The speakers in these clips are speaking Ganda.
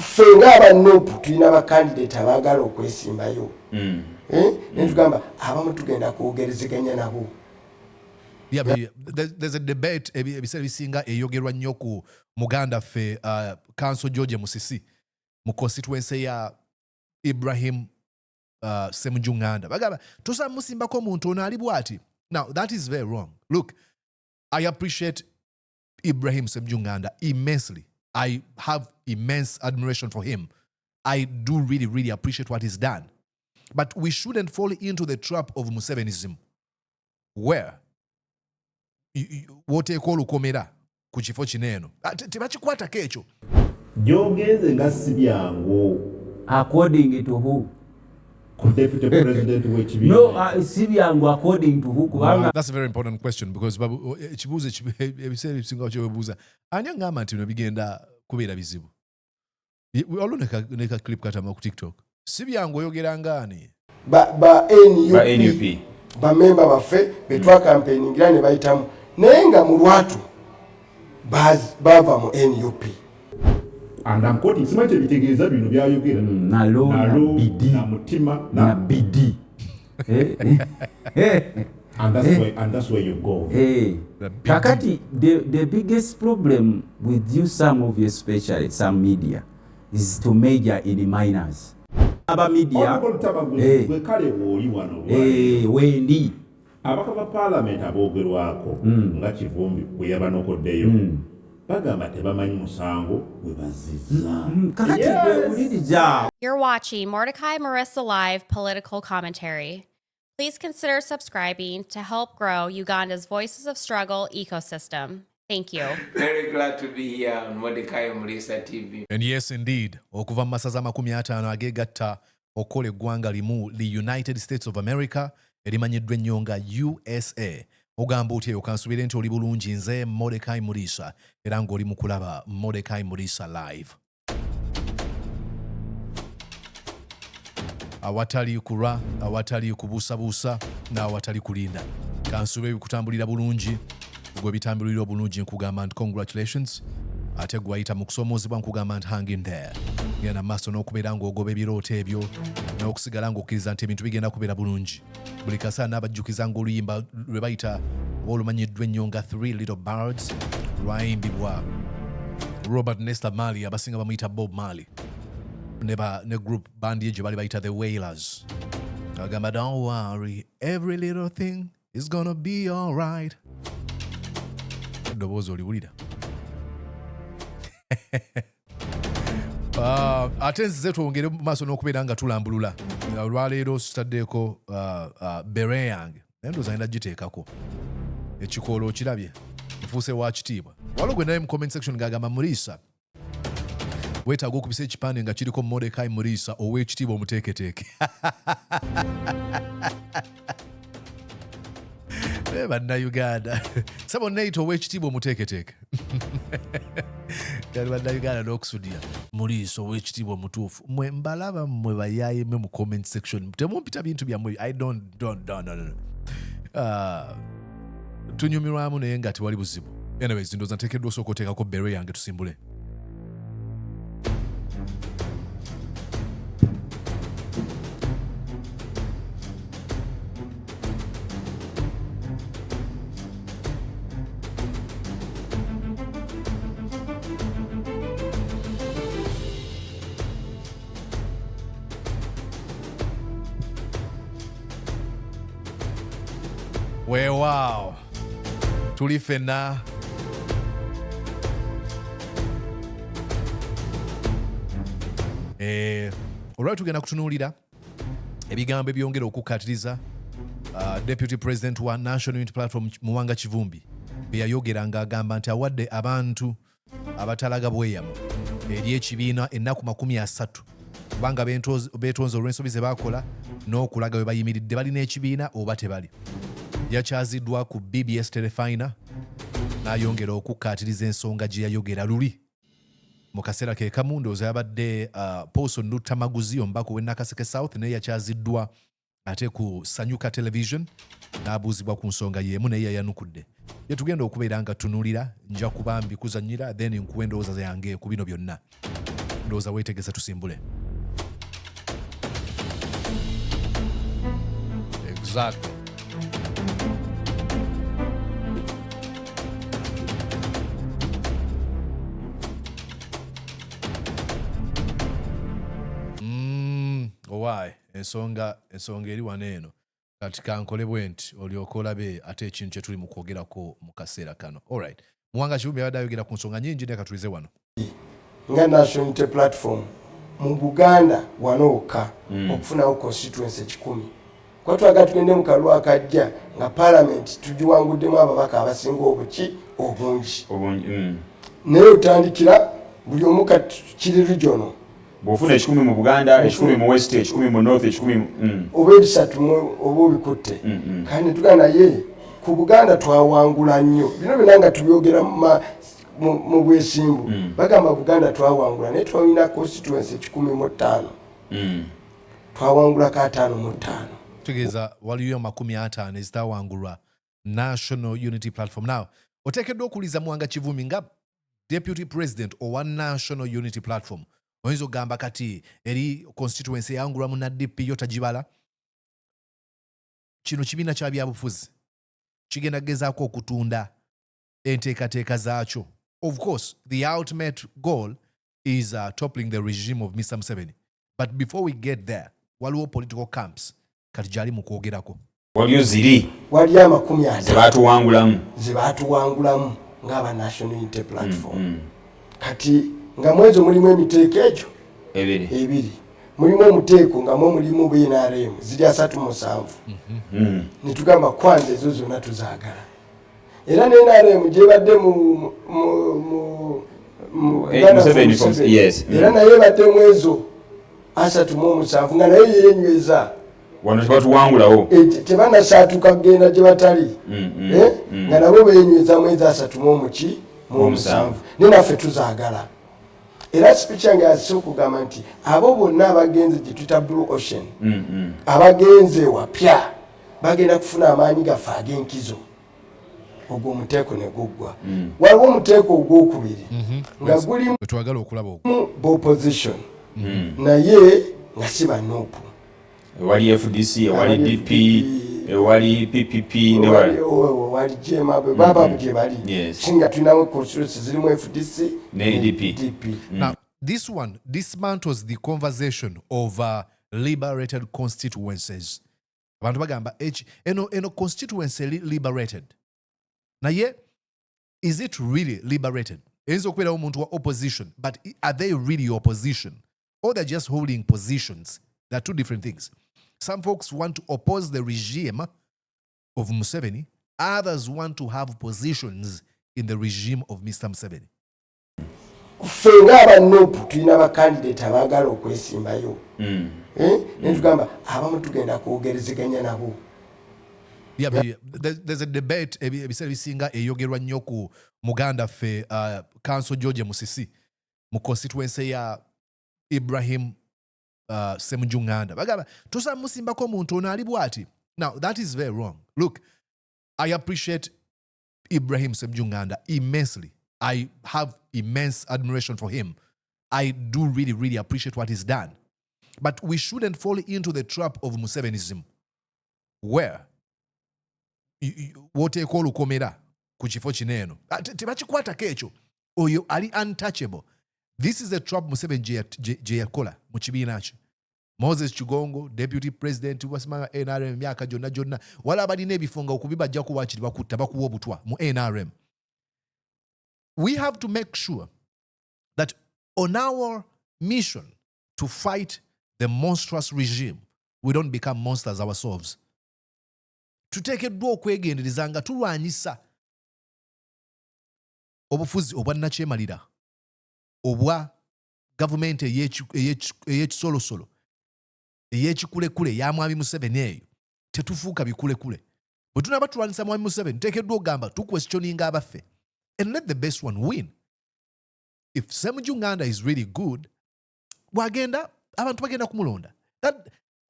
ffe ng'abanoopu tulina bakandidate abaagala okwesimbayo ne tugamba abamu tugenda kwogerezeganya nabo. Yeah, but there's a debate ebiseera bisinga eyogerwa nnyo ku muganda ffe Council George Musisi mu constituency ya Ibrahim Ssemujunganda bagamba tosa musimbako omuntu ono ali bwati. Now that is very wrong. Look, I appreciate Ibrahim Ssemujunganda immensely. I have immense admiration for him. I do really appreciate what he's done. But we shouldn't fall into the trap of Musevenism, where woteeka olukomera ku kifo kineno tebakikwatako ekyo gyogenze nga si byangu according to who? Ku deputy president w'ekibiina. No, si byangu according to who? Kubanga that's a very important question because ekibuuzo ebiseera ebisinga kyobuuza ani angamba nti bino bigenda kubeera bizibu. Waliwo neka clip katama ku TikTok. Si byangu oyogera ngaani ba NUP bamemba baffe betwa campaigningira ne bayitamu naye nga mu lwatu bava mu NUP. And I'm quoting simanyi ebitegeeza bino byayogera nalo na mutima na bidi. and that's where you go. Kakati the biggest problem with you, some of you especially some media, is to major in the minors. Aba media gwe kale oli wano wendi abaka ba parliament aboogerwako nga Kivumbi bwe yabanokoddeyo bagamba tebamanyi musango bwe bazizza. You're watching Mordecai Marissa Live Political Commentary. Please consider subscribing to help grow Uganda's Voices of Struggle ecosystem. Thank you. Very glad to be here on Mordecai Marissa TV. And yes, indeed, okuva mu masaza 50 agegatta okola eggwanga limu the United States of America erimanyiddwa ennyo nga USA. Ogamba otya okansubire nti oli bulungi nze Mordecai Marissa era ng'oli mu kulaba Mordecai Marissa Live. Awatali kulwa, awatali kubuusabuusa, n'awatali kulinda. Kansube bikutambulira bulungi, gwe bitambulira bulungi nkugamba nti congratulations. Ate gwayita mu kusomoozebwa nkugamba nti hang in there. Genda maaso n'okubeera ng'ogoba ebirooto ebyo n'okusigala ng'okkiriza nti ebintu bigenda kubeera bulungi. Buli kaseera n'abajjukiza ng'oluyimba lwe bayita olumanyiddwa ennyo nga Three Little Birds lwayimbibwa Robert Nesta Marley abasinga bamuyita Bob Marley ne group band ye gye bali bayita The Wailers. Agamba don't worry, every little thing is gonna be alright. Eddoboozi oliwulira? Ate nzize twongere mu maaso n'okubeera nga tulambulula. Olwaleero tutaddeeko bere yange. Naye ndowooza ngenda giteekako. Ekikoola okirabye. Nfuuse wa kitiibwa. Waliwo gwe naye mu comment section ng'agamba Marissa, weetaaga okubisa ekipande nga kiriko Mordecai Marissa ow'ekitiibwa omuteeketeeke. Bannayuganda sabo neeyita ow'ekitiibwa omuteeketeeke. Kali bannayuganda n'okusudira Marissa ow'ekitiibwa omutuufu. Mmwe mbalaba mmwe bayaaye mu comment section. Temumpita bintu byammwe. I don't. Tunyumirwamu naye nga tewali buzibu. Anyways, ndowooza nteekeddwa osooka oteekako bere yange tusimbule. Wow. Tuli fenna. Olwali tugenda kutunuulira ebigambo ebyongera okukkaatiriza Deputy President wa National Unity Platform Muwanga Kivumbi bye yayogera ng'agamba nti awadde abantu abatalaga bweyamu eri ekibiina ennaku 30 kubanga beetonze olw'ensobi ze baakola n'okulaga we bayimiridde balina ekibiina oba tebali. Yakyaziddwa ku BBS Terefayina n'ayongera okukkaatiriza ensonga gye yayogera luli. Mu kaseera ke kamu ndowooza yabadde Paulson Luttamaguzi omubaka w'e Nakaseke South naye yakyaziddwa ate ku Sanyuka Television n'abuuzibwa ku nsonga y'emu naye yayanukudde. Ye tugenda okubeera nga tunuulira nja kuba mbikuzannyira then nkuwa endowooza yange ku bino byonna. ndowooza weetegese tusimbule. Exactly. Why? Ensonga eri wano eno. Kati kankole bwenti olyoka olabe ate ekintu kye tuli mu kwogerako mu kaseera kano. Alright. Muwanga Kivumbi abadde ayogera ku nsonga nnyingi naye katulize wano. Nga National Unity Platform mu Buganda wano wokka okufunawo constituency 10. Kwa twaga tugende mu kalwa akajja nga parliament tugiwanguddemu ababaka abasinga obungi. Naye otandikira buli omu kiri regional. Bw'ofuna 10 mu Buganda, 10 mu West, 10 mu North, 10 oba ebisatu oba obikutte. Kandi tugana ye ku Buganda twawangula nnyo. Bino binanga tubyogera mu bwesimbu. Bagamba Buganda twawangula naye twalina constituency 15. Twawangula ka 5. Tegeeza waliyo 50 ezitawangulwa National Unity Platform. Now, oteekeddwa okuliza Muwanga Kivumbi nga Deputy President owa National Unity Platform. Oyinza okugamba kati eri constituency eyawangulwa mu NDP yo tagibala. Kino kibiina kya byabufuzi kigenda kugezaako okutunda enteekateeka zaakyo. Of course, the ultimate goal is toppling the regime of Mr. Museveni. But before we get there, waliwo political camps kati gyali mu kwogerako. Waliyo ziri. Waliyo 50 zebaatuwangulamu ng'aba National Unity Platform. Kati nga mwezo mulimu emiteeko egyo ebiri. Mulimu omuteeko nga mulimu BNRM ziri 37. Nitugamba kwanza ezo zonna tuzaagala. Era ne NRM gyebadde mu era naye badde mu ezo 37 nga naye yenyweza. Wano tebatuwangulawo. Tebanasaatuka kugenda gye batali. Nga nabo beenyweza mwezi 37. Ne naffe tuzaagala. Era speech yange asise okugamba nti abo bonna abagenze gye tuyita Blue Ocean, abagenze wapya bagenda kufuna amaanyi gaffe ag'enkizo. Ogwo omuteeko ne guggwa. Waliwo omuteeko ogwokubiri nga gulimu twagala okulaba opposition naye nga si banuupu. Ewali FDC, ewali DP, ewali PPP, ewali JMA baba gye bali. Singa tulinawo constituency zirimu FDC ne DP. Now, this one dismantles the conversation of liberated constituencies. Abantu bagamba eno constituency liberated. Naye, is it really liberated? Eyinza okubeerawo omuntu wa opposition, but are they really opposition? Or they're just holding positions? They're two different things. Some folks want to oppose the regime of Museveni. Others want to have positions in the regime of Mr. Museveni. Ffe ng'abanuupu tulina abakandidate abaagala okwesimbayo. Ne tugamba abamu tugenda kwogerezeganya nabo. Yeah, there's a debate ebiseera bisinga eyogerwa nnyo ku Muganda ffe Council George Musisi mu constituency ya Ibrahim Semujunganda. Bagamba tosa musimbako omuntu ono ali bw'ati. Now, that is very wrong. Look, I appreciate Ibrahim Semujunganda immensely. I have immense admiration for him. I do really, really appreciate what he's done. But we shouldn't fall into the trap of Musevenism, where woteeka olukomera ku kifo kineeno tebakikwatako ekyo oyo ali untouchable. This is a trap Museveni gye yakola mu kibiina kye. Moses Chigongo, Deputy President wasimanga NRM myaka gyonna wala balina ebifunga okubibajja ku wakiri bakutta bakuwa obutwa mu NRM. We have to make sure that on our mission to fight the monstrous regime, we don't become monsters ourselves. Tuteekeddwa okwegendereza nga tulwanyisa obufuzi obwannakyemalira obwa gavumenti ey'ekisolosolo ey'ekikulekule ya Mwami Museveni eyo tetufuuka bikulekule. Bwe tunaba tulwanyisa Mwami Museveni tuteekeddwa okugamba tukwestioninga abaffe and let the best one win. If Semujunganda is really good, wagenda abantu bagenda kumulonda.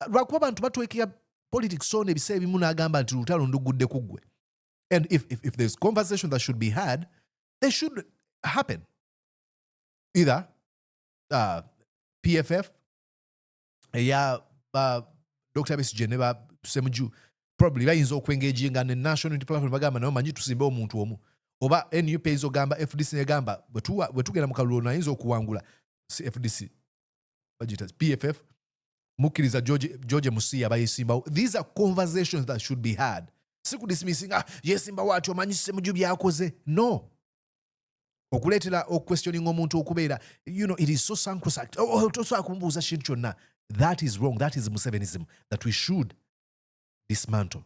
Lwakuba abantu batwekera politics so nebiseera ebimu n'agamba nti lutalo ndugudde kuggwe. And if there's conversation that should be had, they should happen. Either PFF eya Dr. Besigye ne ba Ssemakula probably bayinza okwengaginga ne national unity platform bagamba nayo manyi tusimbe omuntu omu oba NUP izogamba FDC negamba bwe tugenda mu kalulu nayinza okuwangula FDC bagita PFF mukiriza George Musia bayisimba. These are conversations that should be had. Siku dismissing yesimba watu omanyi Ssemakula byakoze. No. Okuletera questioning omuntu okubeera it is so sacrosanct. Tosobola kumbuuza kintu kyonna. That is wrong. That is Musevenism that we should dismantle.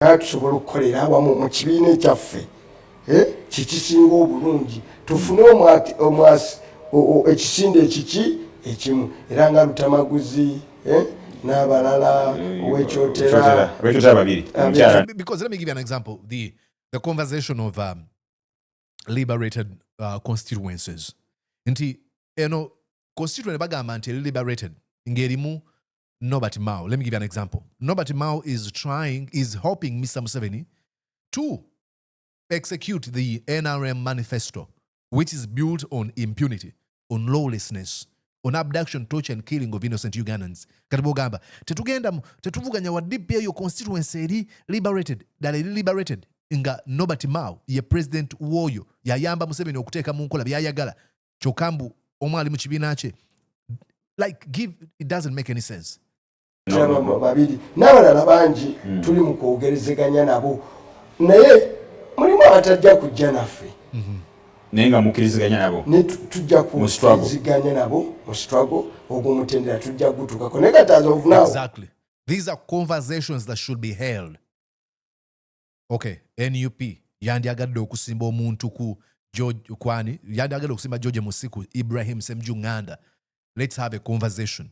Tusobola okukolera awamu mu kibiina ekyaffe kikisinga obulungi tufune omwasi ekisinde ekiki ekimu era nga Luttamaguzi n'abalala owekyotera babiri. Because let me give you an example. The conversation of liberated constituencies. Nti constituent bagamba nti liberated ngerimu Nobati Mao. Let me give you an example. Nobati Mao is helping Mr. Museveni to execute the NRM manifesto, which is built on impunity, on lawlessness, on abduction, torture and killing of innocent Ugandans. Katibogamba tetuvuganya wa DP yo constituency eri liberated nga Nobati Mao ye president woyo yayamba Museveni okuteeka mu nkola byayagala kyokambu omwali mu kibiina kye. It doesn't make any sense. babiri n'abalala bangi tuli mu kwogerezeganya nabo naye mulimu abatajja kujja naffe naye nga mukkiriziganya nabo tujja kuziganya nabo mu struggle ogw'omutendera tujja gutukako naye kati as of now. Exactly. These are conversations that should be held. Okay, NUP yandiagadde okusimba omuntu ku George Kwani yandiagadde okusimba George Musiku Ibrahim Semjunganda. Let's have a conversation.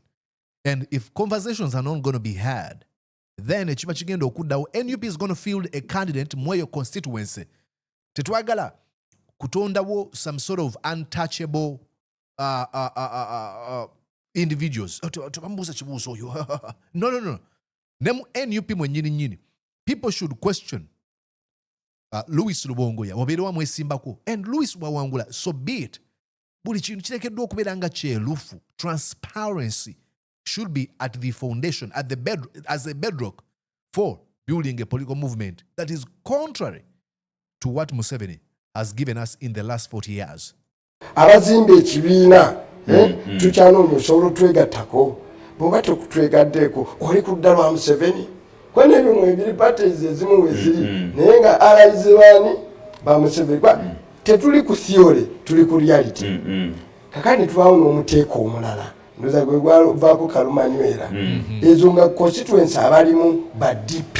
And if conversations are not going to be had, then ekiba kigenda okuddawo. NUP is going to field a candidate mu eyo constituency. Tetwagala kutondawo some sort of untouchable individuals. Tubambuza kibuuzo oyo. No. Nemu NUP mwennyini nnyini. People should question Louis Lubongoya wabeere wamwesimbako, and Louis wawangula, so be it. Buli kintu kirekeddwa okubeera nga kyerufu. Transparency should be at the foundation, as a bedrock for building a political movement that is contrary to what Museveni has given us in the last 40 years. Abazimba ekibiina tukyanoonya osobola otwegattako bw'oba tekutwegaddeko oli ku dda lwa Museveni kwene ebyo mwebiri parties ezimu weziri naye nga alayizebaani ba Museveni tetuli ku theory tuli ku reality. Kakati twawo n'omuteeko omulala ndoza gwe gwavaako kalumanywera ezo nga constituency abalimu ba DP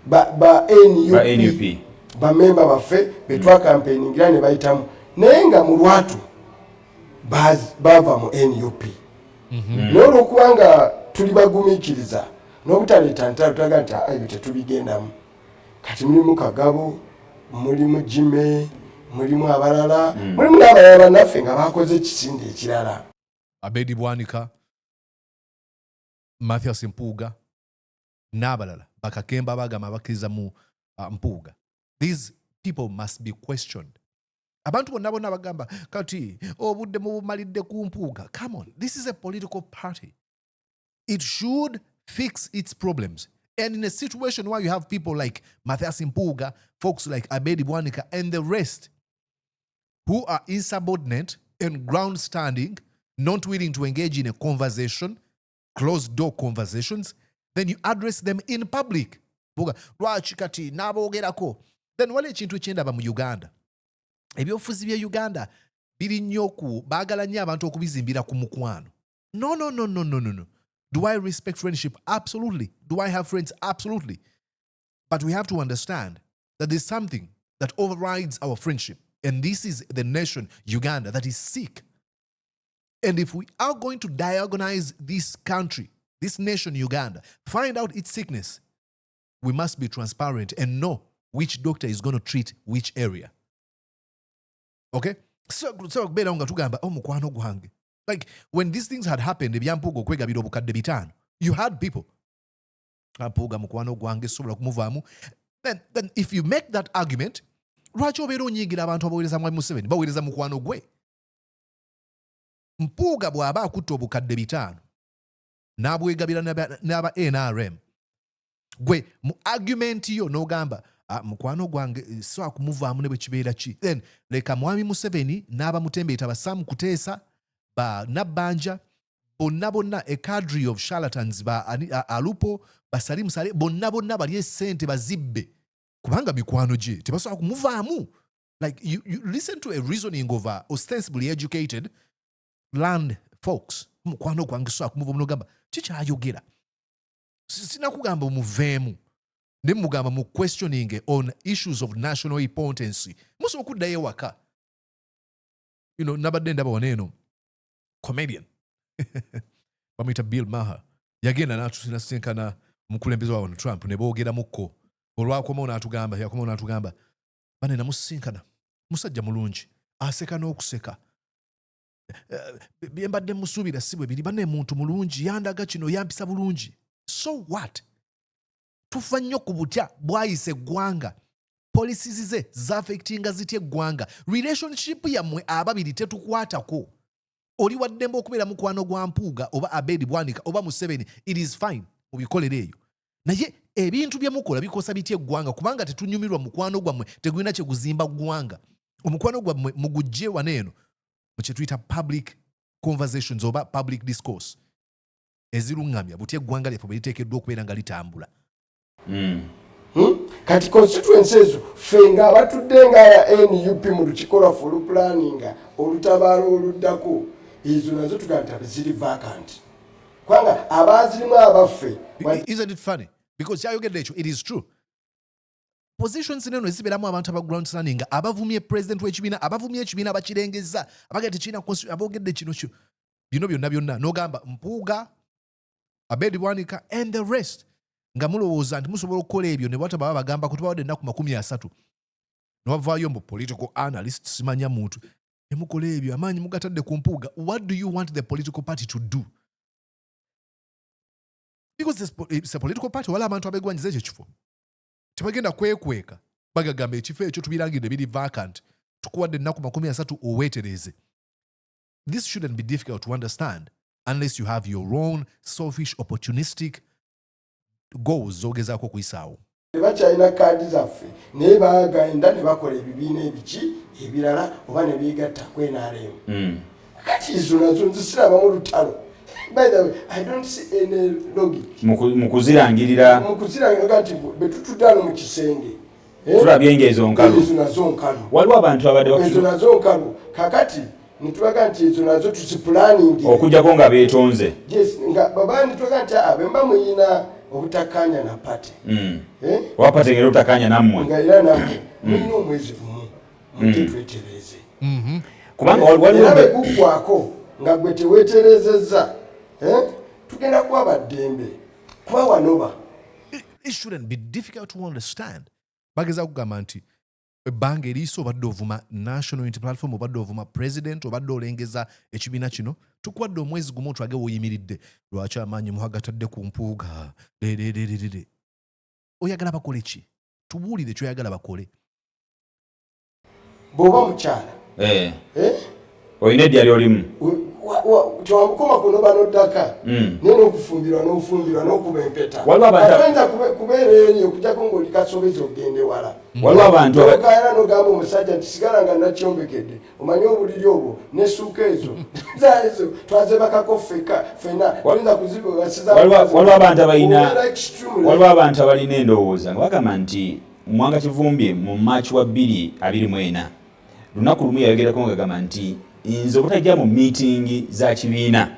ba NUP bamemba baffe betwa campaigningira ne bayitamu naye nga mu lwatu bava mu NUP. N'olwokubanga tuli bagumiikiriza n'obutaleeta ntalo tulaga nti ebyo tetubigendamu. Kati mulimu Kagabo, mulimu Jime, mulimu abalala, mulimu n'abalala bannaffe nga bakoze ekisinde ekirala. Abedi Bwanika, Mathias Mpuuga, n'abalala bakakemba bagamba bakkiriza mu Mpuuga. These people must be questioned. Abantu bonna bagamba kati obudde mubumalidde ku Mpuuga. Come on, this is a political party. It should fix its problems. And in a situation where you have people like Mathias Mpuuga, folks like Abedi Bwanika, and the rest who are insubordinate and ground standing, not willing to engage in a conversation, closed door conversations, then you address them in public. Lwaki kati n'aboogerako. Then wale ekintu ekyendaba mu Uganda. Ebyobufuzi bya Uganda biri nnyo baagala nnyo abantu okubizimbira ku mukwano. No. Do I respect friendship? Absolutely. Do I have friends? Absolutely. But we have to understand that there's something that overrides our friendship. And this is the nation, Uganda, that is sick. And if we are going to diagnose this country, this nation, Uganda, find out its sickness, we must be transparent and know which doctor is going to treat which area. Okay? So beera nga tugamba mukwano gwange. Like when these things had happened, ebyampuuga okwegabira obukadde 5, you had people. Mpuuga mukwano gwange sobola kumuvaamu. Then if you make that argument, lwaki obeera onyiigira abantu abaweereza mwami Museveni baweereza mukwano gwe? Mpuuga bw'aba akutte obukadde 5 n'abwegabira n'aba NRM gwe mu argument yo n'ogamba mukwano gwange so kumuvaamu ne bwe kibeera ki then leka mwami Museveni n'aba Mutembeeta Basamu Kuteesa ba Nabbanja bonna a cadre of charlatans ba Alupo Basalimu Sale bonna bali essente bazibbe kubanga mikwano gye tebasobola kumuvaamu. Like you listen to a reasoning of ostensibly educated land folks. Mukwano gwange so kumuvaamu n'ogamba kikyayogera sinakugamba omuveemu ne mugamba mu questioning on issues of national importance muso okuddayo waka nabadde ndaba waneeno comedian bamuyita Bill Maher yagenda n'atusinkana omukulembeze wa Trump ne boogeramuko olwakomawo n'atugamba bane namusinkana musajja mulungi aseka n'okuseka bye mbadde musuubira si bwe biri bane muntu mulungi yandaga kino yampisa bulungi. So what? Tufa nnyo ku butya bwayise eggwanga policies ze zaffectinga zitya eggwanga relationship yammwe ababiri tetukwatako oli waddembe okubeera mukwano gwa Mpuuga oba Abedi Bwanika oba Museveni it is fine mubikolere eyo naye ebintu bye mukola bikosa bitya eggwanga kubanga tetunyumirwa mukwano gwammwe tegulina kye guzimba ggwanga omukwano gwammwe mugujje waneeno mu kye tuyita public conversations oba public discourse eziruŋŋamya butya eggwanga lyaffe bwe liteekeddwa okubeera nga litambula. Kati constituency ezo ffe nga abatudde nga ya NUP mu lukiiko lwaffe olupulaninga olutabaalo oluddako ezo nazo tugamba ziri vacant kubanga abaazirimu abaffe. Isn't it funny? Because kyayogedde ekyo it is true. Positions neno ezibeeramu abantu aba ground standing abavumye president w'ekibiina abavumye ekibiina abakirengezza abaga tekirina aboogedde kino kyo bino byonna n'ogamba Mpuuga Abedi Bwanika and the rest nga mulowooza nti musobola okukola ebyo ne bwata baba bagamba ku tubawadde ennaku 30 newavaayo mbu political analyst simanya muntu ne mukola ebyo amaanyi mugatadde ku Mpuuga. What do you want the political party to do? Because it's a political party wala abantu abegwanyiza ekyo kifo tebagenda kwekweka bagagamba ekifo ekyo tubirangidde biri vacant tukuwadde ennaku 30 oweetereze. This shouldn't be difficult to understand unless you have your own selfish opportunistic goals zogezaako kuyisaawo. Tebakyalina kaadi zaffe naye bagenda ne bakola ebibiina ebiki ebirala oba ne beegatta ku NRM. Kati izo nazo nzisirabamu lutalo. By the way, I don't see any logic. Mukuzirangirira kati betutudano mu kisenge. Tulabye engezo nkalu. Ezo nazo nkalu. Waliwo abantu abadde ezo nazo nkalu. Kakati nitulaga nti ezo nazo tuzipulaningi okujjako nga beetonze. Yes, nga babandi nitulaga nti abemba muyina obutakanya na pate. Wapate ngero obutakanya nammwe. Nga era nammwe mulina omwezi gumu mutitwetereze. Kubanga waliwo begukwako nga gwe teweeterezezza tugenda kuba baddembe kuba wanoba. It shouldn't be difficult to understand. Bageza kugamba nti ebbanga eriiso obadde ovuma national unity platform obadde ovuma president obadde olengeza ekibiina kino tukuwadde omwezi gumu otwage woyimiridde lwaki amaanyi muhagatadde ku Mpuuga oyagala bakole ki? Tubuulire kyoyagala bakole. Bw'oba mukyala olina eddya ly'olimu twamukoma kunoba n'oddaka naye n'okufumbirwa n'ofumbirwa n'okuba empeta atayinza kubeera eyo okujjako ng'oli kasobezi okgende wala. Waliwo abantu okaera n'ogamba omusajja nti sigala nga nakyombekedde omanye obuliri obwo n'essuuka ezo ezo twazebakako ffenna tuyinza kuzibasiza. Waliwo abantu abalina endowooza nga bagamba nti Muwanga Kivumbi mu March wa 2024 lunaku lumu yayogerako ng'agamba nti nze obutajja mu meeting za kibiina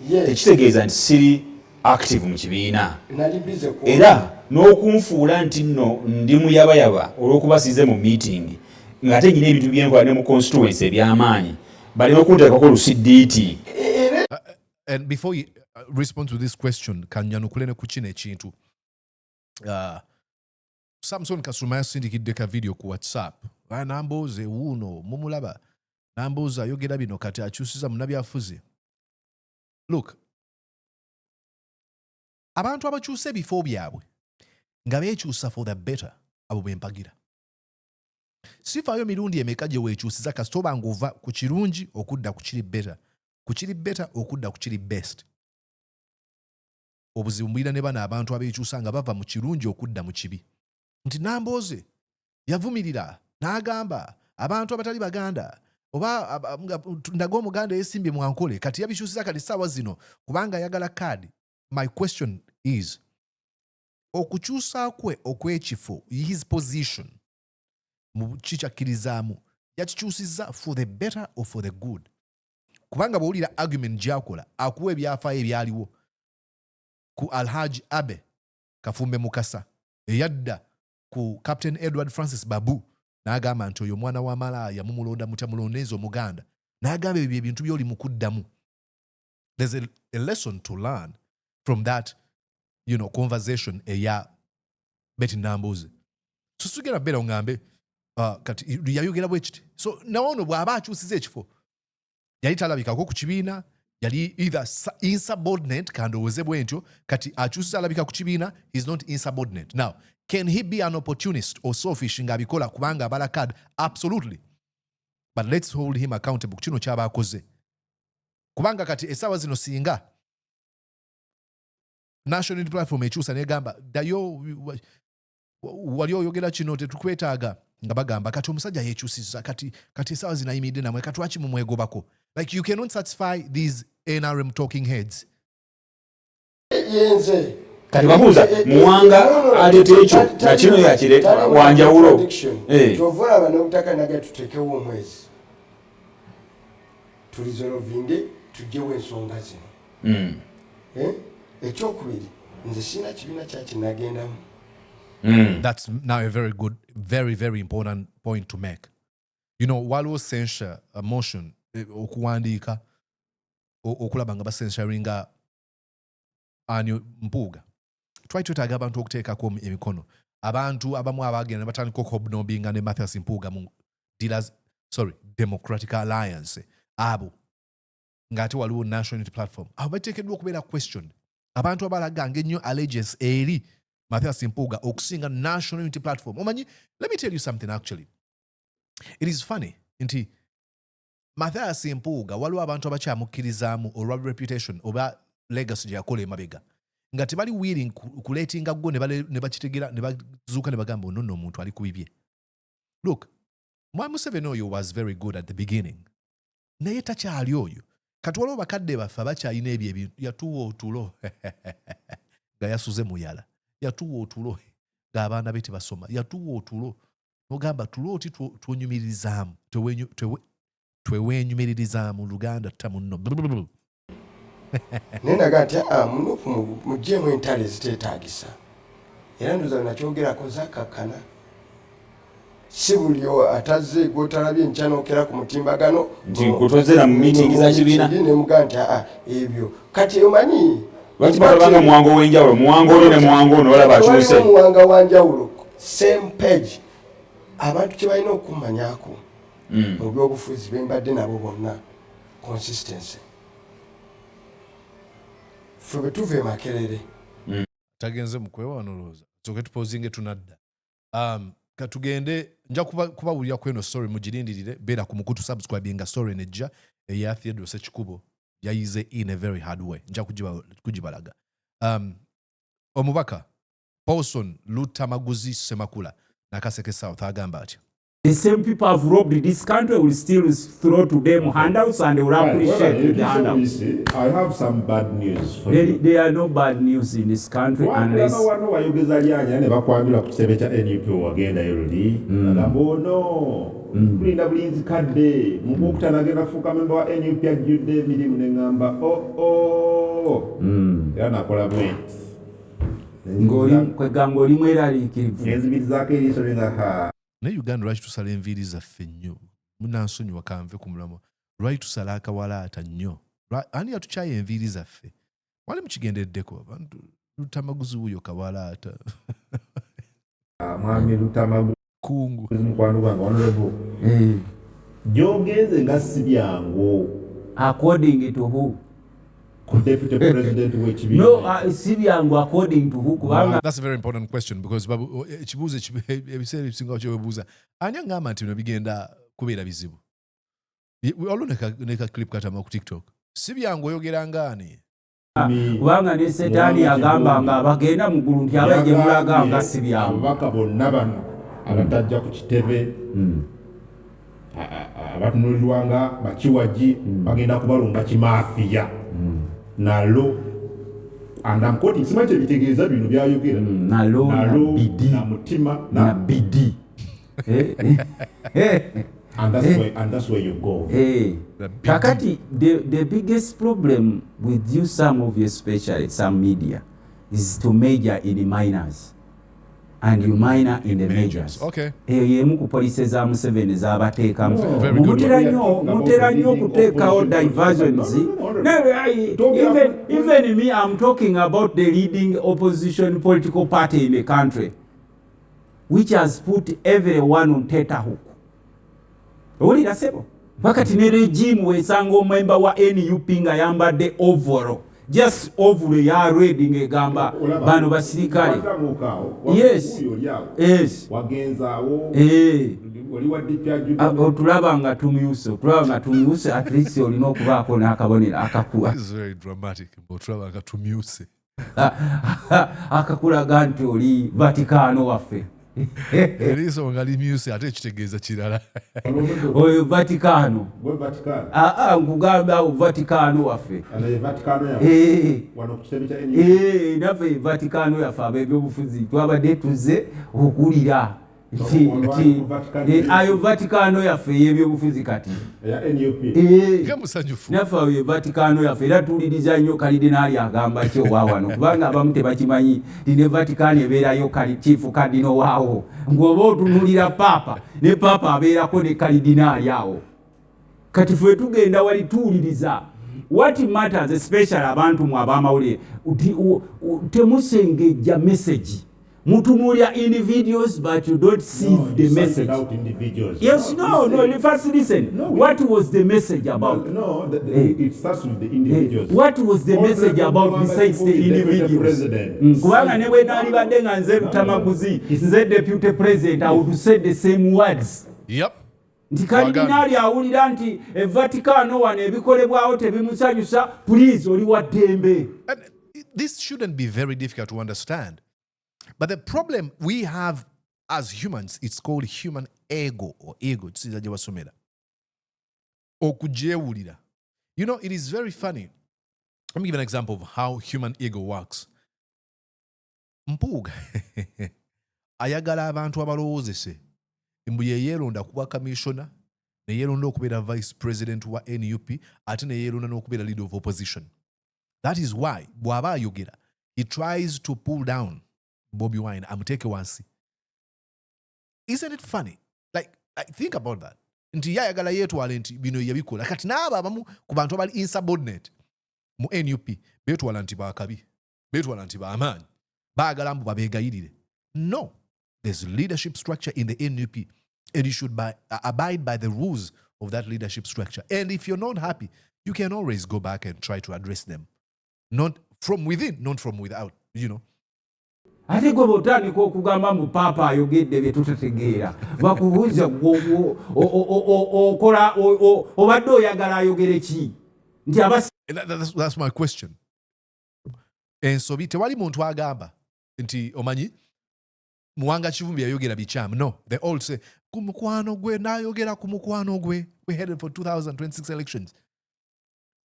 tekitegeeza nti siri active mu kibiina era n'okunfuula nti nno ndi muyabayaba olw'okubasize mu meeting ng'ate nyina ebintu byenkola ne mu constituency eby'amaanyi balina okunteekako lusidiiti. And before you respond to this question kanyanukule ku kino ekintu Samson Kasuma yasindikidde ka video ku WhatsApp nambuuze wuuno mumulaba nambuuza ayogera bino kati akyusiza munnabyafuzi. Look, abantu abakyusa ebifo byabwe nga beekyusa for the better abo bempagira. Sifaayo mirundi emeka gye weekyusiza kasitoba ng'ova ku kirungi okudda ku kiri better kuchiri better okudda kuchiri best. Obuzibu mbwira ne bana abantu abekyusa nga bava mu kirungi okudda mu kibi. Nti Nambooze yavumirira n'agamba abantu abatali baganda oba ndaga omuganda yesimbye mu Ankole kati yabikyusiza kati ssaawa zino kubanga ayagala kaadi. My question is, okukyusa kwe okw'ekifo, his position mu kikyakkirizaamu yakikyusiza for the better or for the good? Kubanga bw'owulira argument gy'akola akuwa ebyafaayo ebyaliwo ku Alhaji Abe Kafumbe Mukasa eyadda ku Captain Edward Francis Babu n'agamba nti oyo mwana wa malaaya mumulonda mutya mulondeeza omuganda n'agamba ebyo ebintu by'oli mu kuddamu. There's a lesson to learn from that, conversation eya Betty Nambooze. So tugenda beera ongambe kati yayogera bwe kiti. So nawono bw'aba akyusiza ekifo yali talabikako ku kibiina, yali either insubordinate kandowooze bwe ntyo, kati akyusiza alabika ku kibiina, he's not insubordinate. Now, can he be an opportunist or selfish ng'abikola kubanga abala card? Absolutely. But let's hold him accountable ku kino ky'aba akoze. Kubanga kati essaawa zino singa National Unity Platform ekyusa negamba dayo wali oyogera kino tetukwetaaga, nga bagamba kati omusajja yekyusiza kati essaawa zinayimiridde namwe kati lwaki mumwegobako? Like, you cannot satisfy these NRM talking heads. Yenze kati babuuza Muwanga alete ekyo na kino yakireta wanjawulo. Kyova olaba n'obutaka nage tuteekewo omwezi turizolovinge tugyewo ensonga zino. Ekyokubiri nze sina kibiina kyakinagendamu. That's now a very good, very, very important point to make. Waliwo censure motion okuwandiika okulaba nga bacensuringa Anio Mpuuga. Twali twetaaga abantu okuteekako emikono. Abantu abamu abagenda batandika okuhobnobbinga ne Mathias Mpuuga mu Democratic Alliance abo ng'ate waliwo National Unity Platform. Abo bateekeddwa okubeera questioned. Abantu abalaganga ennyo allegiance eri Mathias Mpuuga okusinga National Unity Platform. Omanyi, let me tell you something actually. It is funny nti Mathias Mpuuga waliwo abantu abakyamukkirizaamu olwa reputation oba legacy gye yakola emabega nga tebali willing kuleetinga ggo ne bakitegera ne bazuuka ne bagamba nno omuntu ali ku bibye. Look, Mwami Museveni oyo was very good at the beginning. Naye takyali oyo. Kati waliwo bakadde baffe abakyalina ebyo ebintu. Yatuwa otulo nga yasuze muyala. Yatuwa otulo ng'abaana be tebasoma. Yatuwa otulo n'ogamba tulo oti twonyumirizaamu twewenyumirizaamu Luganda tamunno. Naye naga nti munupu muggyemu entalo eziteetaagisa. Era ndoza nakyogerako zakkakkana. Si buli atazze gw'otalabye enkya n'okera ku mutimbagano nti nkutozera mu meeting za kibiina ne muga nti ebyo kati omanyi lwaki balabanga Muwanga ow'enjawulo, Muwanga oli ne Muwanga ono olaba akyuse Muwanga wanjawulo same page. Abantu kye balina okumanyaako mu byobufuzi be mbadde nabo bonna consistency. Ffe bwe tuva e Makerere tagenze mu kwewanolooza soke tupozinge tunadda. Katugende nja kubawulira kweno story mugirindirire, beera ku mukutu subscribinga story nejja eya Theodore Sekikubo yayize in a very hard way. Nja kugibalaga. Omubaka Paulson Luttamaguzi Ssemakula Nakaseke South agamba atyo. The same people have robbed this country will still throw to them handouts and they will appreciate the handouts. I have some bad news for you. There are no bad news in this country unless... Wano wayogeza lyanya ne bakwambira ku kisebe kya NUP wagenda yoli. Agamba ono kulinda bulinzi kadde mubukuta nagenda kufuuka memba wa NUP ajjudde emirimu ne ngamba era nakola bwenti. Kwegamba oli mweraliikirivu. Ngenzibirizaako eriiso nenga Ne Uganda lwaki tusala enviiri zaffe nnyo? Munansonyiwa kanve ku mulamwa. Lwaki tusala akawalaata nnyo? Ani yatukyaya enviiri zaffe? Wali mukigendeddeko abantu Luttamaguzi wuyo kawalaata. Mwami Luttamaguzi kungu. Mukwano gwange honorable. Gyogenze nga si byangu. According to who? Deputy President w'ekibiina. No, si byangu according to who? That's a very important question because ekibuuzo ebiseera ebisingawo kyewebuuza ani agamba nti bino bigenda kubeera bizibu. Waliwo ne ka clip katama ku TikTok si byangu oyogera ngani kubanga ne setaani agamba nga bagenda mu ggulu nti abaije mulaga nga si byangu ababaka bonna bano abatajja ku kitebe abatunulirwa nga bakiwagi bagenda kubalumba kimaafiya nalo andamkoti simanyi kyebitegeeza bino byayogera nalo na mutima na bidi and that's where you go. Kakati, the biggest problem with you, some of you, especially some media, is to major in the minors and you minor in the majors. Okay. Yemu police za Museveni za bateka mutera nnyo kuteekawo diversions. Even me, I'm talking about the leading opposition political party in the country, which has put everyone on tetherhook. Owulira sebo wakati ne regime wesanga omemba wa NUP nga yambadde overall just overall ya red ngegamba bano basirikale yes wagenzaawo oli wadde otulaba nga tumyuse at least olina okubaako n'akabonero akakuwa This is very dramatic otulaba nga tumyuse akakulaga nti oli Vatikano waffe eriiso nga limyuse ate ekitegeeza kirala oyo Vatikano nkugamba Vatikano waffe naffe Vatikano yaffe ab'ebyobufuzi twabadde tuze okuwulira ayo Vatikano yaffe ey'ebyobufuzi kati naffe ayo Vatikano yaffe era tuwuliriza nnyo kalidinaali agamba ki owaawano kubanga abamu tebakimanyi tine Vatikano ebeerayo chief kadino waawo ng'oba otunulira paapa ne paapa abeerako ne kalidinaali awo kati ffe tugenda wali tuwuliriza what matters especially abantu mu ab'amawulire temusengejja message mutumulya individuals but you don't see the message. Yes, no, first listen. What was the message about? It starts with the individuals. What was the message about besides the individuals? Kubanga ne bwe nali badde nga nze Luttamaguzi nze deputy president I would say the same words. Yep. Nti kalidinaali awulira nti Vatikano wano ebikolebwawo tebimusanyusa please oli wa ddembe. This shouldn't be very difficult to understand. But the problem we have as humans, it's called human ego or ego. You know, it is very funny. Let me give an example of how human ego works. Mpuuga ayagala abantu abalowoozese mbu ye yeeronda kuba commissioner ne yeeronda okubeera vice president wa NUP ate ne yeeronda n'okubeera leader of opposition. That is why bw'aba ayogera he tries to pull down Bobby Wine, amuteke wansi. Isn't it funny? Like think about that. Nti yayagala yetwala nti bino yabikola kati n'abo abamu ku bantu abali insubordinate mu NUP betwala nti bakabi betwala nti bamaanyi baagala mbu babeegayirire. No, there's leadership structure in the NUP and you should abide by the rules of that leadership structure. And if you're not happy, you can always go back and try to address them. Not from within, not from without, you know. Ate gwe botandika okugamba mu paapa ayogedde bye tutategeera bakubuuza okola obadde oyagala ayogere ki nti that's my question. Ensobi tewali muntu agamba nti omanyi Muwanga Kivumbi yayogera bikyamu. No, they all say ku mukwano gwe n'ayogera ku mukwano gwe. We headed for 2026 elections.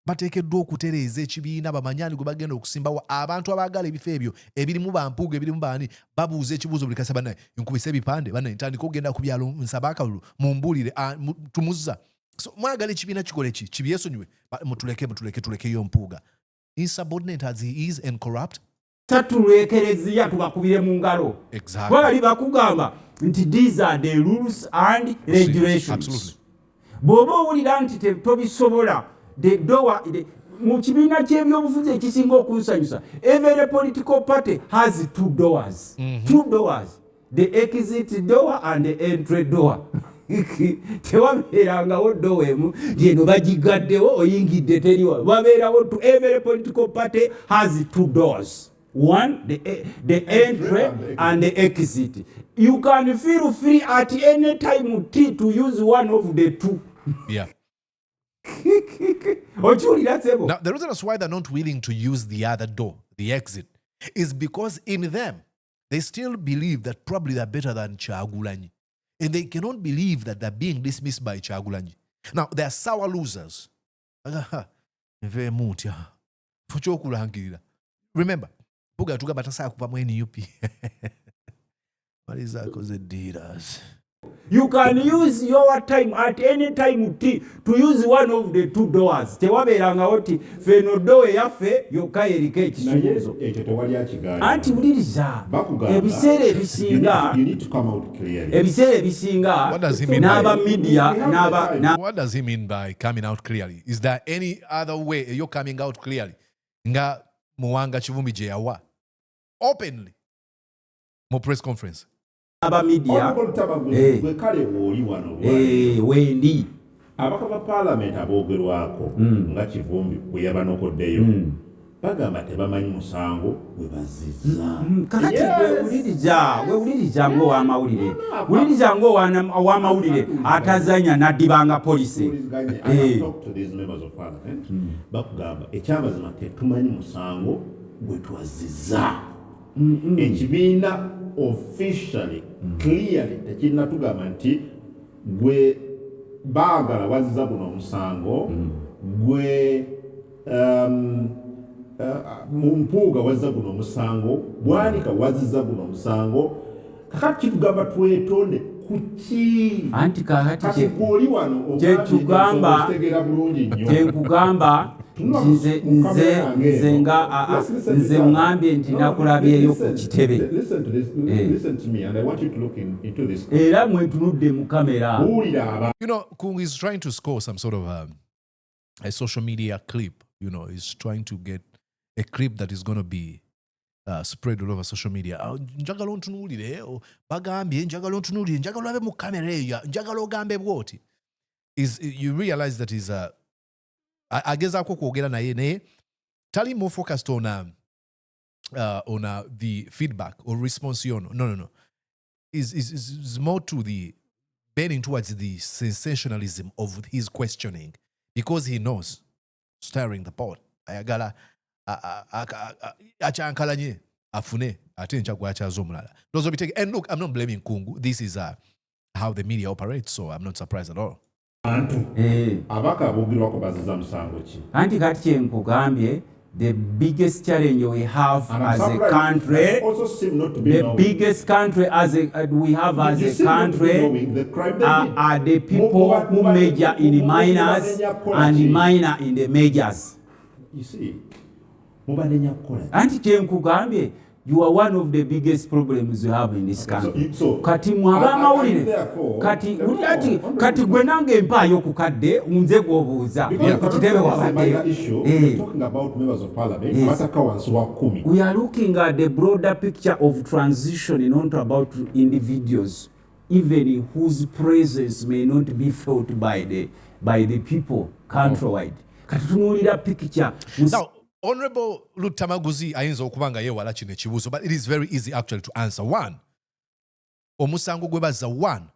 Bateekeddwa okutereeza ekibiina bamanyani gwe bagenda okusimbawo abantu abaagala ebifo ebyo ebirimu bampuuga ebirimu baani babuuza ekibuuzo buli kasa bannaye nkubisa ebipande bannaye ntandika okugenda ku byalo nsaba akalulu mumbuulire tumuzza so mwagala ekibiina kikole ki kibyesonyiwe tulekeyo mpuuga insubordinate as he is and corrupt tatulwekereziya tubakubire mu ngalo bali bakugamba nti these are the rules and regulations bw'oba owulira nti tobisobola the door mu kibiina ky'ebyobufuzi ekisinga okunsanyusa every political party has two doors. Two doors, the exit door and the entry door. Tewabeerangawo door emu gyeno bagigaddewo oyingidde teriwa babeerawo every political party has two doors. One, the entry and the exit. You can feel free at any time to use one of the two. Yeah. Now, the reason why they're not willing to use the other door, the exit, is because in them, they still believe that probably they're better than Kyagulanyi. And they cannot believe that they're being dismissed by Kyagulanyi. Now, they're sour losers. Remember, Puga tuga batasa kupa mweni yupi. What is that? Because it did us. You can use your time at any time to use one of the two doors. Tewaberanga oti feno door yaffe yokka eriko ekisuubizo. Anti wuliriza ebiseera ebisinga n'aba media n'aba. What does he mean by coming out clearly? Is there any other way you're coming out clearly? Nga Muwanga Kivumbi je yawa openly mo press conference. Aba media kale woli wano wendi abakaba parliament abogerwako nga Kivumbi bwe yabanokoddeyo bagamba tebamanyi musango bwe bazizza kakati wewuliriza ng'owamawulire atazanya n'addibanga polisi. Bakugamba ekyamazima tetumanyi musango gwe twazizza. Ekibiina officially clearly tekirina tugamba nti gwe baagala wazizza guno omusango gwe Mumpuuga wazizza guno omusango Bwanika wazizza guno omusango. Kakati kitugamba twetonde kuki anti kakati gwoli wano kyekugamba nze ngambye nti nakulabyeyo ku kitebe era mwetunudde mu kamera. You know, Kung is trying to score some sort of a social media clip. You know, he's trying to get a clip that is going to be spread all over social media. Njagala ontunuulire bagambye njagala ontunuulire njagala abe mu kamera eyo njagala ogambe bwoti. You realize that is agezaako kwogera naye tali more focused on the feedback or response yono. No. Is more to the bending towards the sensationalism of his questioning because he knows stirring the pot ayagala achankalanye afune ate nchagwa achazo omulala. Those will be taken. And look, I'm not blaming Kungu. This is how the media operates, so I'm not surprised at all. Abaka abugirwako baziza musango ki? Anti kati kyenkugambye the biggest challenge we have as a country, the biggest country we have as a country are the people who major in minors and minor in the majors. You see, anti kyenkugambye you are one of the biggest problems you have in this country. Kati mwaba mawulire kati gwe nange mpaayo ku kadde unze gwobuuza ku kitebe wabaddeyo. We are looking at the broader picture of transition, not about individuals, even whose presence may not be felt by the people countrywide. Kati tunuulira picture. Now, Honorable Luttamaguzi ayinza okubanga yewala kino ekibuuzo, but it is very easy actually to answer. One, omusango gwe bazza. One,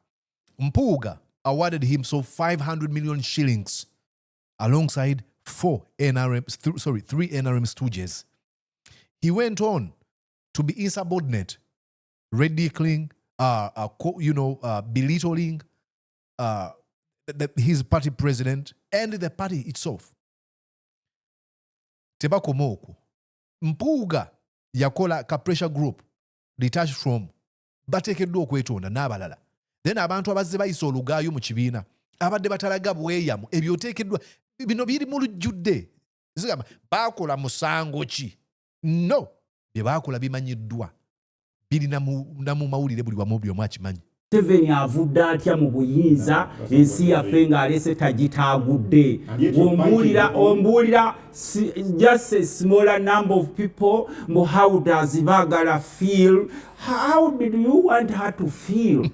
Mpuuga awarded him 500 million shillings alongside three NRM stooges. He went on to be insubordinate, ridiculing, belittling his party president and the party itself. Tebakomoku. Mpuuga yakola ka pressure group detached from batekeddwa okwetonda n'abalala. Then abantu abazze bayisa olugaayo mu kibiina abadde batalaga bweyamu ebyo oteekeddwa bino biri mu lujjudde. Zigamba baakola musango ki? No, bye baakola bimanyiddwa. Biri na mu mawulire buli wamu by'omu akimanyi. Museveni avudde atya mu buyinza ensi yaffe ng'alese tagitaagudde. Ombuulira just a smaller number of people, how does baagala feel? How did you want her to feel?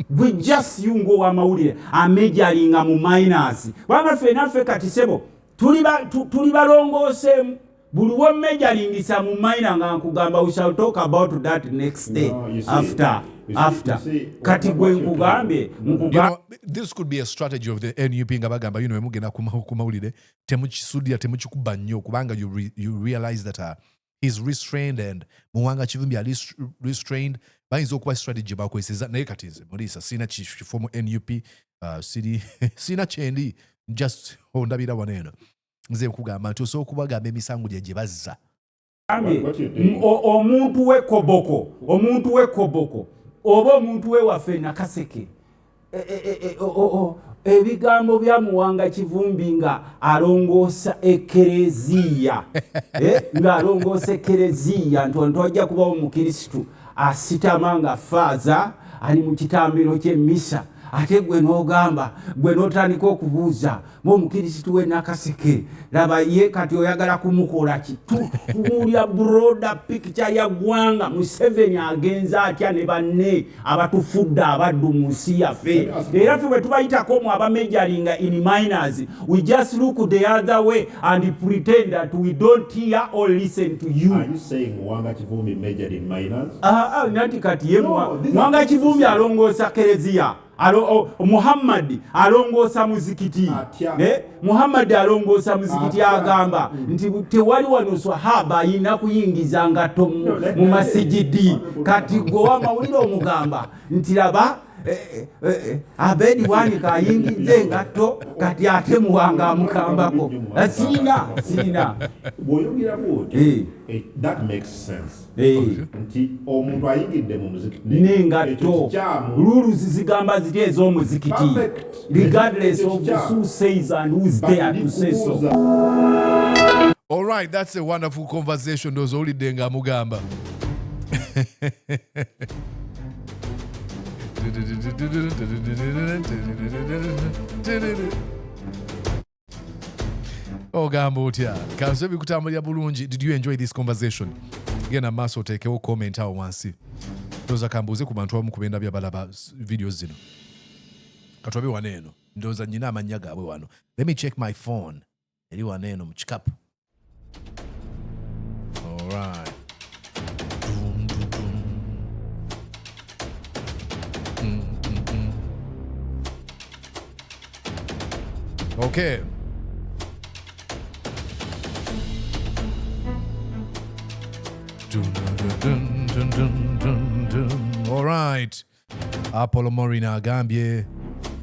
We just you ng'owamawulire amejalinga mu minors. Wanga ffe naffe kati sebo tuli balongooseemu buli wa mejalingisa mu minor nga nkugamba we shall talk about that next day. Kati gwe nkugambye this could be a strategy of the NUP nga bagamba emugenda ku mawulire temukisudira temukikuba nnyo kubanga you realize that he's restrained and Muwanga Kivumbi ali restrained bayinza okuba strategy bakozesa naye kati nze mulisa sina kifo mu NUP sina kyendi just ondabira waneeno nze nkugamba nti osobola okubagamba emisango gye bazza omuntu w'ekoboko oba omuntu wewaffe Nakaseke ebigambo bya Muwanga Kivumbi nga alongoosa ekereziya ng'alongoosa ekereziya nti wajja kubawo omukirisitu asitama nga faaza ali mu kitambiro ky'emmisa ate gwe n'ogamba gwe n'otandika okubuuza ng'omukirisitu we Nakaseke laba ye kati oyagala kumukola ki tuwulya broader picture ya ggwanga Museveni agenza atya ne banne abatufudde abaddu mu nsi yaffe era ffe bwe tubayitako mu abamejalinga in minors we just look the other way and pretend that we don't hear or listen to you. Are you saying Muwanga Kivumbi majored in minors? Nati kati ye Muwanga Kivumbi alongoosa kereziya Muhammad alongoosa muzikiti Muhammad alongoosa muzikiti agamba nti tewali wano swahaba ayina kuyingiza ngato mu masijidi kati gwe amawulire omugamba nti laba abedi wanika ayingize ngato kati ate Muwanga amukambako sina that makes sense. Nti omuntu ayingidde mu muzikiti n'engatto lulu zigamba ziti ez'omuzikiti regardless of who says and who's there to say so. All right, that's a wonderful conversation those olidde nga mugamba. Ogamba otya kanze bikutambulira bulungi. Did you enjoy this conversation? Genda maaso oteekewo comment awo wansi ndowooza kambuuze ku bantu abamu kubenda byabalaba videos zino katwabe waneeno ndowooza nnyina amannya gaabwe wano. Let me check my phone eri waneeno mu kikapu. All right. Okay. All right. Apollo Morina Agambye,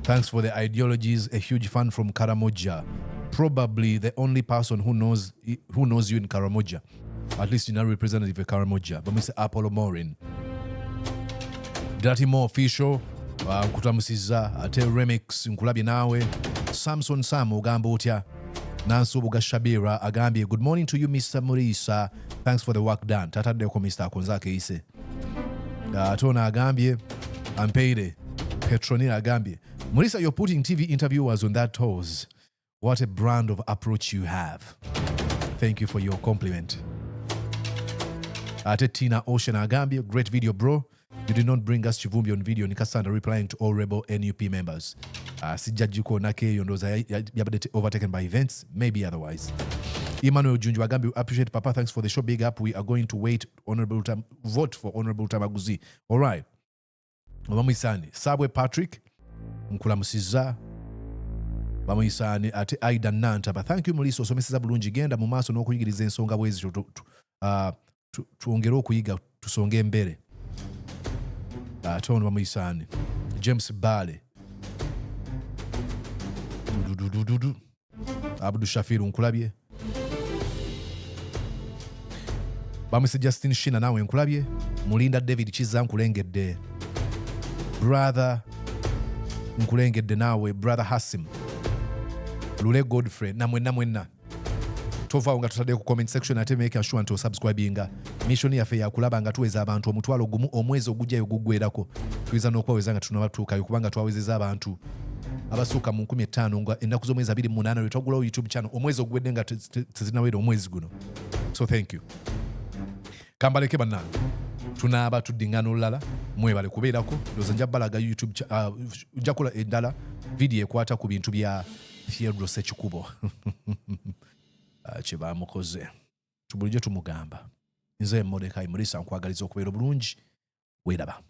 thanks for the ideologies. A huge fan from Karamoja. Probably the only person who knows you in Karamoja. At least you're not representative of Karamoja. But Mr. Apollo Morin. Dirty More Official. Nkutamusiza ate remix nkulabye nawe. Samson Sam ogamba otya. Nanso Buga Shabira agambye, good morning to you Mr. Murisa. Thanks for the work done. Tataddeko Mr. Akonzake ise. Tona agambye, Ampeire. Petronina agambye, Murisa, you're putting TV interviewers on their toes. What a brand of approach you have. Thank you for your compliment. Ate Tina Ocean agambye, great video bro. You did not bring us Kivumbi on video. Nikasanda replying to all rebel NUP members. Sijajiko nake yondoza yabadete overtaken by events. Maybe otherwise. Emmanuel Junju Agambi, appreciate Papa. Thanks for the show. Big up. We are going to vote for Honorable Luttamaguzi. All right. Bamuisani. Sabwe Patrick. Nkula musiza. Bamuisani. Ate Aida Nanta. But thank you Muliso. So Mrs. Bulunji genda mumaso no kuyigiriza ensonga bwezi tuongere okuyiga tusonge mbere. Tono bamuisani. James Bale. Abdu Shafiru nkulabye. Bamwise Justin Shina nawe nkulabye. Mulinda David Chiza nkulengedde. Brother nkulengedde nawe. Brother Hasim. Lule Godfrey namwenna. Tova nga tutadde ku comment section ate make sure nti subscribinga. Mission yaffe ya kulaba nga tuweza abantu omutwalo gumu omwezi ogujjayo guggwerako. Tuiza n'okwaweza nga tunabatuukayo kubanga twawezeza abantu abasuuka mu 15 nga ennaku z'omwezi 28 lwe twagulawo YouTube channel omwezi ogwedde nga tezinawera omwezi guno. So thank you. Kambaleke bannange tunaaba tuddingana olulala mwebale kubeerako ndowooza nja balaga YouTube nja kola endala video ekwata ku bintu bya Theodore Sekikubo kye baamukoze. bulijjo tumugamba. Nze Mordecai Mulisa nkwagaliza okubeera obulungi. Weeraba.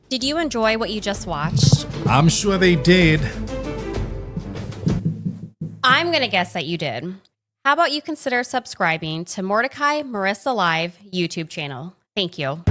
Did you enjoy what you just watched? I'm sure they did. I'm going to guess that you did. How about you consider subscribing to Mordecai Marissa Live YouTube channel? Thank you.